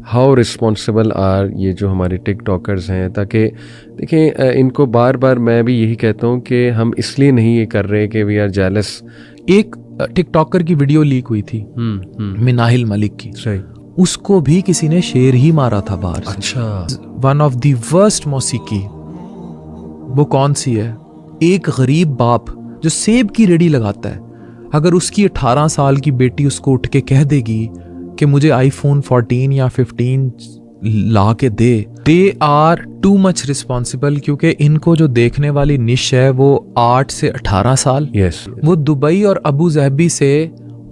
How responsible are ये जो हमारे टिकटॉकर्स हैं, ताकि देखें इनको बार बार मैं भी यही कहता हूँ कि हम इसलिए नहीं ये कर रहे कि वी आर जेलस। एक टिकटॉकर की वीडियो लीक हुई थी मिनाहिल मलिक की, सही, उसको भी किसी ने शेर ही मारा था बाहर से। अच्छा, वन ऑफ द वर्स्ट मौसीकी वो कौन सी है? एक गरीब बाप जो सेब की रेडी लगाता है, अगर उसकी 18 साल की बेटी उसको उठ के कह देगी कि मुझे आईफोन 14 या 15 ला के they are too much responsible, क्योंकि इनको जो देखने वाली निश है वो 8 से 18 साल। यस, वो दुबई और अबू ज़हबी से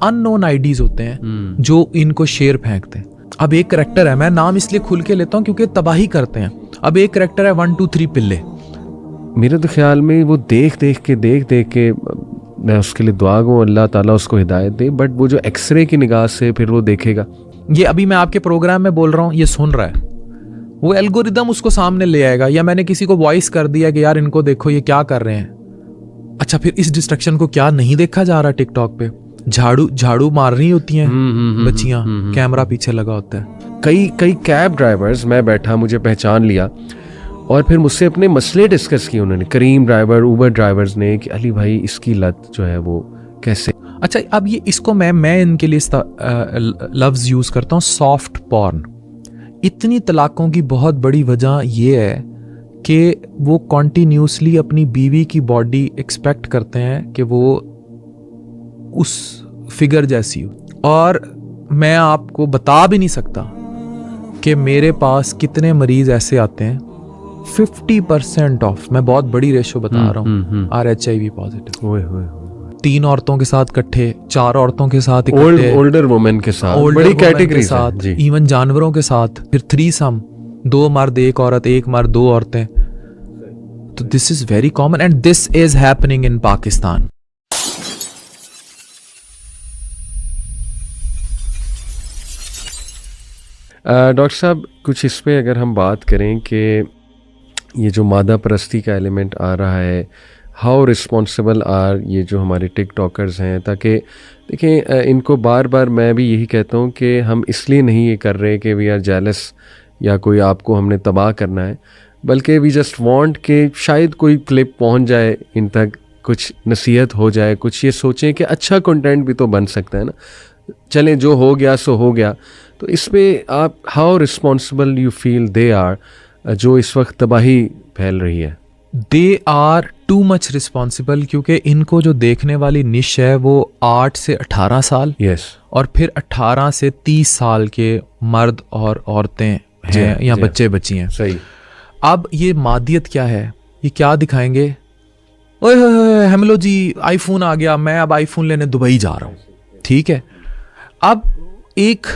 अननोन आईडीज होते हैं जो इनको शेर फेंकते हैं। अब एक करेक्टर है, मैं नाम इसलिए खुल के लेता हूँ क्योंकि तबाही करते हैं। अब एक करेक्टर है 1 2 3 पिल्ले। मेरे तो ख्याल में वो देख देख के मैं उसके लिए दुआ गो अल्लाह ताला उसको हिदायत दे, बट वो जो एक्सरे की निगाह से फिर वो देखेगा, ये अभी मैं आपके प्रोग्राम में बोल रहा हूँ, ये सुन रहा है, वो एल्गोरिदम उसको सामने ले आएगा, या मैंने किसी को वॉइस कर दिया कि यार इनको देखो ये क्या कर रहे हैं। अच्छा, फिर इस डिस्ट्रक्शन को क्या नहीं देखा जा रहा टिकटॉक पे? झाड़ू मार रही होती हैं बच्चियां, कैमरा पीछे लगा होता है। कई कैब ड्राइवर्स, मैं बैठा, मुझे पहचान लिया और फिर मुझसे अपने मसले डिस्कस किए उन्होंने, करीम ड्राइवर, ऊबर ड्राइवर्स ने, कि अली भाई इसकी लत जो है वो कैसे। अच्छा, अब ये इसको मैं इनके लिए लफ्ज यूज करता हूँ, सॉफ्ट पॉर्न। इतनी तलाकों की बहुत बड़ी वजह ये है कि वो कॉन्टिन्यूसली अपनी बीवी की बॉडी एक्सपेक्ट करते हैं कि वो उस फिगर जैसी हो। और मैं आपको बता भी नहीं सकता कि मेरे पास कितने मरीज ऐसे आते हैं, 50% ऑफ, मैं बहुत बड़ी रेशो बता रहा हूँ, आर HIV पॉजिटिव। 3 औरतों के साथ इकट्ठे, 4 औरतों के साथ इकट्ठे, ओल्डर वुमेन के साथ, बड़ी कैटेगरी साथ, इवन जानवरों के साथ, फिर 3सम, 2 मर्द 1 औरत, 1 मर्द 2 औरतें। तो this is very common and this is happening in Pakistan. Doctor साहब, कुछ इस पे अगर हम बात करें कि ये जो मादा परस्ती का एलिमेंट आ रहा है, हाउ रिस्पॉन्सिबल आर ये जो हमारे टिकटॉकर्स हैं, ताकि देखें इनको बार बार मैं भी यही कहता हूँ कि हम इसलिए नहीं ये कर रहे कि वी आर जेलस या कोई आपको हमने तबाह करना है, बल्कि वी जस्ट वांट कि शायद कोई क्लिप पहुँच जाए इन तक, कुछ नसीहत हो जाए, कुछ ये सोचें कि अच्छा कंटेंट भी तो बन सकता है ना। चलें, जो हो गया सो हो गया। तो इस पे आप how responsible you feel they are, जो इस वक्त तबाही फैल रही है? They are too much responsible, क्योंकि इनको जो देखने वाली निश है वो 8 से 18 साल, यस, और फिर 18 से 30 साल के मर्द और औरतें हैं या बच्चे बच्ची हैं। सही। अब ये मादियत क्या है, ये क्या दिखाएंगे? ओए हेमलो जी, आईफोन आ गया, मैं अब आईफोन लेने दुबई जा रहा हूँ। ठीक है, अब एक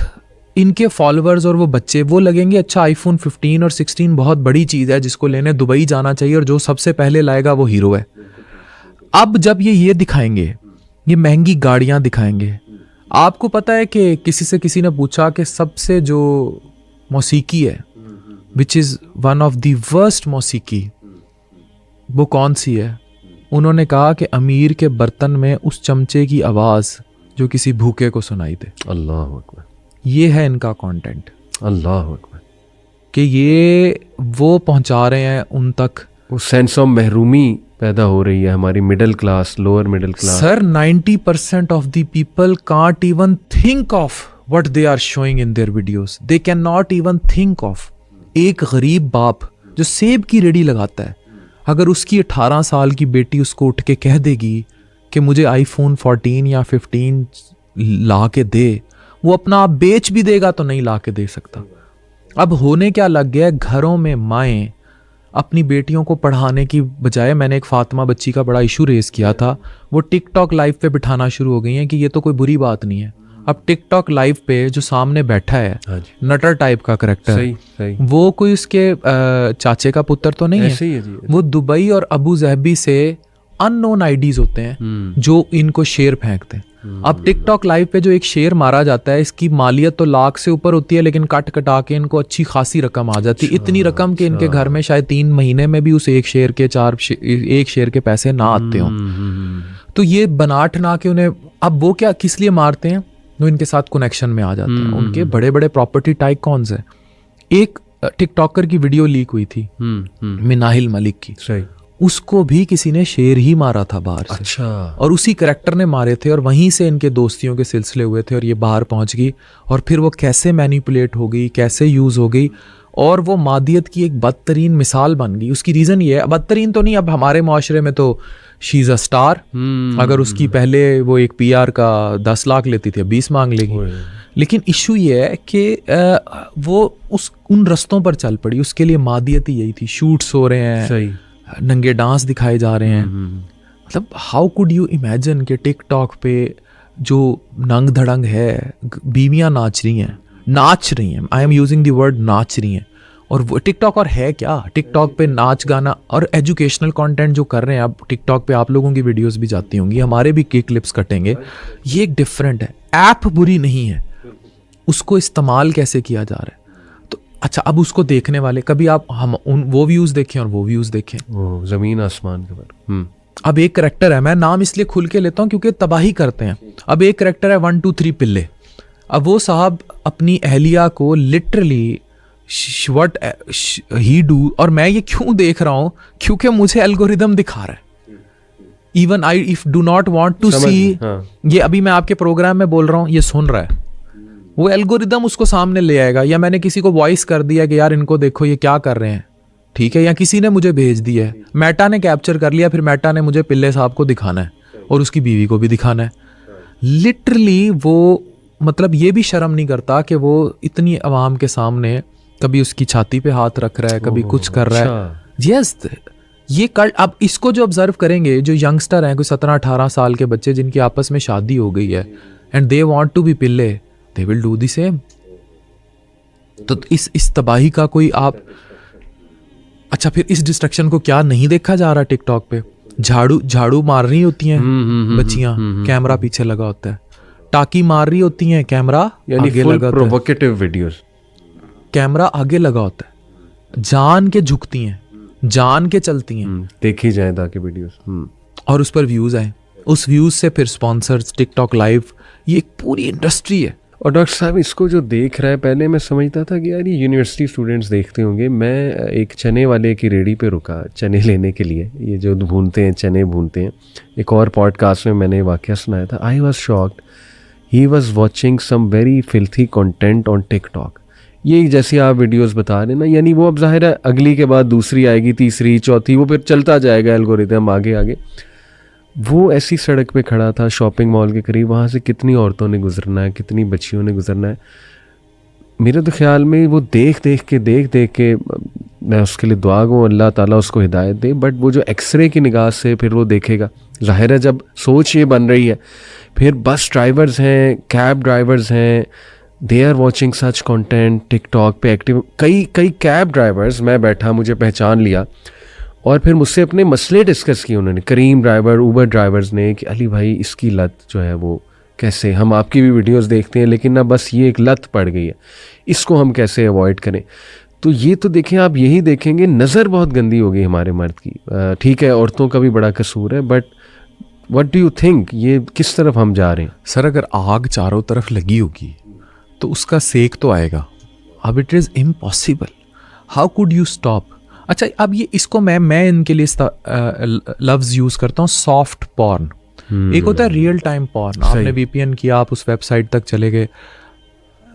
इनके फॉलोअर्स और वो बच्चे वो लगेंगे अच्छा आईफोन 15 और 16 बहुत बड़ी चीज़ है जिसको लेने दुबई जाना चाहिए, और जो सबसे पहले लाएगा वो हीरो है। अब जब ये दिखाएंगे, ये महंगी गाड़ियां दिखाएंगे, आपको पता है कि किसी ने पूछा कि सबसे जो मौसीकी है which is one of the worst मौसीकी, वो कौन सी है? उन्होंने कहा कि अमीर के बर्तन में उस चमचे की आवाज़ जो किसी भूखे को सुनाई दे। अल्लाह अकबर। ये है इनका कंटेंट। अल्लाह अकबर। कि ये वो पहुंचा रहे हैं उन तक, वो सेंस ऑफ महरूमी पैदा हो रही है हमारी middle class, lower middle class. Sir 90% of the people can't even think of what they are showing in their videos. They can not even think of. एक गरीब बाप जो सेब की रेडी लगाता है, अगर उसकी 18 साल की बेटी उसको उठ के कह देगी कि मुझे आईफोन 14 या 15 ला के दे, वो अपना आप बेच भी देगा तो नहीं ला के दे सकता। अब होने क्या लग गया है, घरों में माएँ अपनी बेटियों को पढ़ाने की बजाय, मैंने एक फातिमा बच्ची का बड़ा इशू रेस किया था, वो टिकटॉक लाइव पे बिठाना शुरू हो गई हैं कि ये तो कोई बुरी बात नहीं है। अब टिकटॉक लाइव पे जो सामने बैठा है नटर टाइप का करैक्टर, सही। वो कोई उसके चाचे का पुत्र तो नहीं है, जी, वो दुबई और अबू ज़हबी से अननोन आईडीज होते हैं जो इनको शेर फेंकते हैं। अब टिकटॉक लाइव पे जो एक शेर मारा जाता है, इसकी मालियत तो लाख से ऊपर होती है, लेकिन कटा के इनको अच्छी खासी रकम आ जाती है। इतनी रकम कि इनके घर में शायद 3 महीने में भी उस एक शेर के पैसे ना आते हों। तो ये बना ठना के उन्हें, अब वो क्या किस लिए मारते हैं वो इनके साथ कनेक्शन में आ जाते हैं। उनके बड़े बड़े प्रॉपर्टी टाइकॉन्स हैं। एक टिकटॉकर की वीडियो लीक हुई थी मिनाहिल मलिक की, सही, उसको भी किसी ने शेर ही मारा था बाहर से। अच्छा, और उसी करेक्टर ने मारे थे और वहीं से इनके दोस्तियों के सिलसिले हुए थे और ये बाहर पहुंच गई और फिर वो कैसे मैनिपुलेट हो गई, कैसे यूज हो गई और वो मादियत की एक बदतरीन मिसाल बन गई। उसकी रीजन ये है, बदतरीन तो नहीं, अब हमारे माशरे में तो शी इज अ स्टार। अगर उसकी पहले वो एक PR का 10 लाख लेती थी, 20 मांग लेगी। लेकिन इशू ये है कि वो उन रस्तों पर चल पड़ी। उसके लिए मादियत ही यही थी, शूट्स हो रहे हैं, सही, नंगे डांस दिखाए जा रहे हैं। मतलब हाउ कुड यू इमेजिन कि टिकटॉक पे जो नंग धड़ंग है, बीवियां नाच रही हैं, I am using the word नाच रही हैं। और वो टिकटॉक और है क्या, टिकटॉक पे नाच गाना और एजुकेशनल कंटेंट जो कर रहे हैं। अब टिकटॉक पे आप लोगों की वीडियोस भी जाती होंगी, हमारे भी क्लिप्स कटेंगे। ये एक डिफरेंट है। ऐप बुरी नहीं है, उसको इस्तेमाल कैसे किया जा रहा है। तो अच्छा, अब उसको देखने वाले कभी आप वो व्यूज़ देखें और वो व्यूज़ देखें, वो जमीन आसमान के बारे। अब एक करेक्टर है, मैं नाम इसलिए खुल के लेता हूँ क्योंकि तबाही करते हैं। अब एक करेक्टर है 1 2 3 पिल्ले। अब वो साहब अपनी अहलिया को लिटरली व्हाट ही डू, और मैं ये क्यों देख रहा हूँ क्योंकि मुझे एल्गोरिदम दिखा रहा है। Even I if do not want to see, ये अभी मैं आपके प्रोग्राम में बोल रहा हूँ, ये सुन रहा है, वो एल्गोरिदम उसको सामने ले आएगा। या मैंने किसी को वॉइस कर दिया कि यार इनको देखो ये क्या कर रहे हैं, ठीक है, या किसी ने मुझे भेज दिया है, मेटा ने कैप्चर कर लिया, फिर मेटा ने मुझे पिल्ले साहब को दिखाना है और उसकी बीवी को भी दिखाना है। लिटरली वो मतलब ये भी शर्म नहीं करता कि वो इतनी आवाम के सामने कभी उसकी छाती पे हाथ रख रहा है, कभी कुछ कर रहा है। यस, ये कल्ट। अब इसको जो ऑब्जर्व करेंगे, जो यंगस्टर हैं, कोई 17-18 साल के बच्चे जिनकी आपस में शादी हो गई है and they want to be पिल्ले, they will do the same. तो इस तबाही का कोई आप, अच्छा फिर इस डिस्ट्रक्शन को क्या नहीं देखा जा रहा टिकटॉक पे? झाड़ू मार रही होती हैं बच्चियां, कैमरा पीछे लगा होता है। टाकी मार रही होती हैं, कैमरा आगे लगा होता है। प्रोवोकेटिव वीडियोस, कैमरा आगे लगा होता है। जान के झुकती हैं, जान के चलती हैं, देखी जाए ताकि वीडियोस, और उस पर व्यूज आए। उस व्यूज से फिर स्पॉन्सर्स, टिकटॉक लाइव, ये एक पूरी इंडस्ट्री है। और डॉक्टर साहब इसको जो देख रहा है, पहले मैं समझता था कि यार ये यूनिवर्सिटी स्टूडेंट्स देखते होंगे। मैं एक चने वाले की रेडी पे रुका चने लेने के लिए, ये जो भूनते हैं, चने भूनते हैं। एक और पॉडकास्ट में मैंने वाकया सुनाया था। I was shocked, he was watching some very filthy content on TikTok. ये जैसे आप वीडियोस बता रहे हैं ना, यानी वो अब जाहिर है अगली के बाद दूसरी आएगी, तीसरी, चौथी, वो फिर चलता जाएगा एल्गोरिदम आगे आगे। वो ऐसी सड़क पे खड़ा था शॉपिंग मॉल के करीब, वहाँ से कितनी औरतों ने गुजरना है, कितनी बच्चियों ने गुजरना है। मेरे तो ख्याल में वो देख देख के मैं उसके लिए दुआ गो, अल्लाह ताला उसको हिदायत दे। बट वो जो एक्सरे की निगाह से फिर वो देखेगा, जाहिर है जब सोच ये बन रही है, फिर बस ड्राइवर्स हैं, कैब ड्राइवर्स हैं, they are watching such content TikTok पे एक्टिव। कई कैब ड्राइवर्स, मैं बैठा, मुझे पहचान लिया और फिर मुझसे अपने मसले डिस्कस किए उन्होंने, करीम ड्राइवर, ऊबर ड्राइवर्स ने, कि अली भाई इसकी लत जो है वो कैसे, हम आपकी भी वीडियोस देखते हैं लेकिन ना बस ये एक लत पड़ गई है, इसको हम कैसे अवॉइड करें। तो ये तो देखें आप, यही देखेंगे नज़र बहुत गंदी हो गई हमारे मर्द की। ठीक है, औरतों का भी बड़ा कसूर है, but what do you think, ये किस तरफ हम जा रहे हैं? सर अगर आग चारों तरफ लगी होगी तो उसका सेक तो आएगा। अब it is impossible, how could you stop? अच्छा, अब ये इसको मैं इनके लिए लफ्ज़ यूज़ करता हूँ, सॉफ्ट पॉर्न। एक होता है रियल टाइम पॉर्न, आपने VPN किया, आप उस वेबसाइट तक चले गए,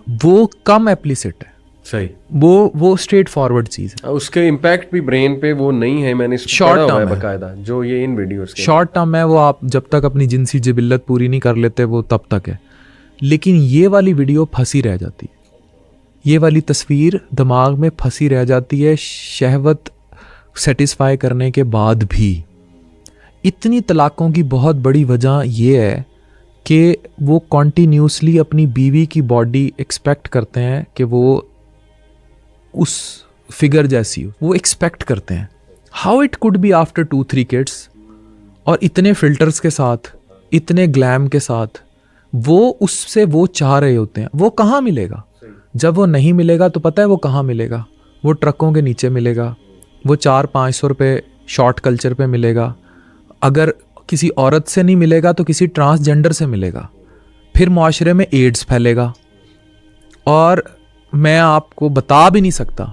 वो कम एप्लिसिट है, सही, वो स्ट्रेट फॉरवर्ड चीज़ है। उसके इम्पैक्ट भी ब्रेन पे वो नहीं है, मैंने शॉर्ट टर्म है बकायदा, जो ये इन वीडियोस के शॉर्ट टर्म है, वो आप जब तक अपनी जिनसी जिबिल्लत पूरी नहीं कर लेते वो तब तक है। लेकिन ये वाली वीडियो फंसी रह जाती है, ये वाली तस्वीर दिमाग में फंसी रह जाती है शहवत सेटिस्फाई करने के बाद भी। इतनी तलाकों की बहुत बड़ी वजह ये है कि वो कॉन्टीन्यूसली अपनी बीवी की बॉडी एक्सपेक्ट करते हैं कि वो उस फिगर जैसी हो, वो एक्सपेक्ट करते हैं। How it could be after 2-3 kids और इतने फिल्टर्स के साथ, इतने ग्लैम के साथ, वो उससे वो चाह रहे होते हैं। वो कहाँ मिलेगा? जब वो नहीं मिलेगा तो पता है वो कहाँ मिलेगा? वो ट्रकों के नीचे मिलेगा, वो 400-500 रुपये शॉर्ट कल्चर पे मिलेगा। अगर किसी औरत से नहीं मिलेगा तो किसी ट्रांसजेंडर से मिलेगा, फिर मुआशरे में एड्स फैलेगा। और मैं आपको बता भी नहीं सकता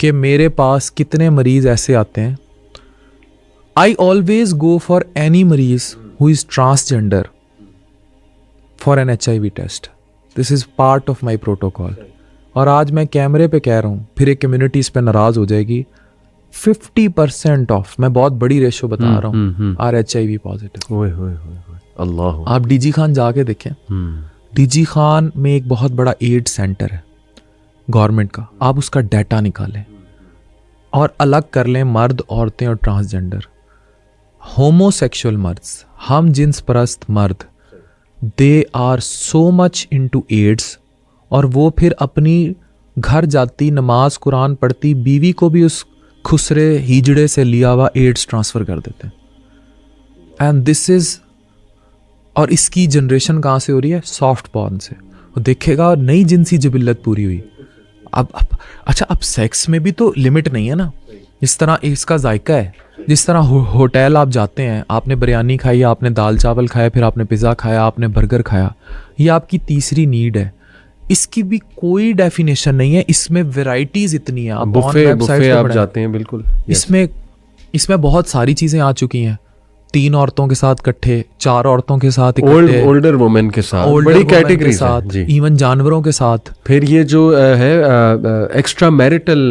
कि मेरे पास कितने मरीज ऐसे आते हैं। I always go for any मरीज who is transgender for an HIV test. This is part of my protocol. और आज मैं कैमरे पे कह रहा हूँ, फिर एक कम्युनिटी इस पे नाराज हो जाएगी, 50% ऑफ, मैं बहुत बड़ी रेशो बता रहा हूँ, आर HIV पॉजिटिव। अल्लाह। आप डीजी खान जाके देखें, डीजी खान में एक बहुत बड़ा एड सेंटर है गवर्नमेंट का, आप उसका डाटा निकालें और अलग कर लें मर्द, औरतें और ट्रांसजेंडर। होमोसेक्सुअल मर्द, हम जिन्स परस्त मर्द, they are so much into ads, और वो फिर अपनी घर जाती, नमाज कुरान पढ़ती बीवी को भी उस खुसरे हिजड़े से लिया हुआ एड्स ट्रांसफ़र कर देते हैं। एंड दिस इज़, और इसकी जनरेशन कहाँ से हो रही है? सॉफ्ट पॉर्न से। वो देखेगा नई जिनसी जिबिल्लत पूरी हुई। अब अच्छा, अब सेक्स में भी तो लिमिट नहीं है ना। जिस तरह इसका जायका है, जिस तरह होटल आप जाते हैं, आपने बिरयानी खाई, आपने दाल चावल खाया, फिर आपने पिज़्ज़ा खाया, आपने बर्गर खाया, ये आपकी तीसरी नीड है। इसकी भी कोई डेफिनेशन नहीं है, इसमें वैरायटीज इतनी है। आप बुफे आप जाते हैं, बिल्कुल। इसमें बहुत सारी चीजें आ चुकी हैं। 3 औरतों के साथ इकट्ठे, 4 औरतों के साथ इकट्ठे, ओल्डर वुमेन के साथ, बड़ी कैटेगरी साथ, इवन जानवरों के साथ। फिर ये जो है एक्स्ट्रा मैरिटल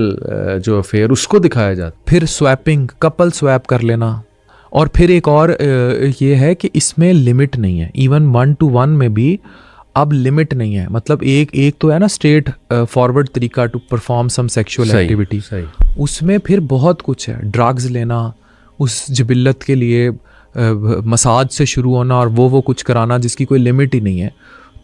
जो अफेयर, उसको दिखाया जाता। फिर स्वैपिंग, कपल स्वैप कर लेना। और फिर एक और ये है कि इसमें लिमिट नहीं है, इवन 1-to-1 में भी अब लिमिट नहीं है। मतलब एक तो है ना स्ट्रेट फॉरवर्ड तरीका to perform some sexual activity, उसमें फिर बहुत कुछ है। ड्रग्स लेना, उस जिबिल्लत के लिए मसाज से शुरू होना और वो कुछ कराना जिसकी कोई लिमिट ही नहीं है।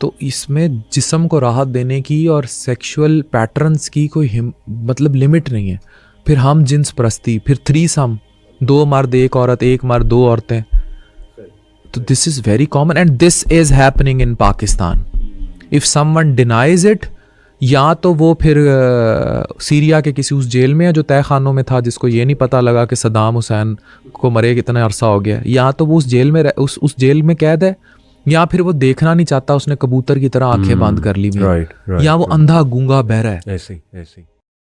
तो इसमें जिस्म को राहत देने की और सेक्सुअल पैटर्न्स की कोई मतलब लिमिट नहीं है। फिर हम जिन्स परस्ती, फिर थ्रीसम, 2 मर्द 1 औरत, 1 मर्द 2 औरतें। तो this is very common and this is happening in Pakistan. If someone denies it, या तो वो फिर सीरिया के किसी उस जेल में है जो तय खानों में था, जिसको ये नहीं पता लगा कि सद्दाम हुसैन को मरे कितना अरसा हो गया, या तो वो उस जेल में उस जेल में कैद है, या फिर वो देखना नहीं चाहता, उसने कबूतर की तरह आंखें बंद कर ली हुई, या वो अंधा गूंगा बहरा है। ऐसे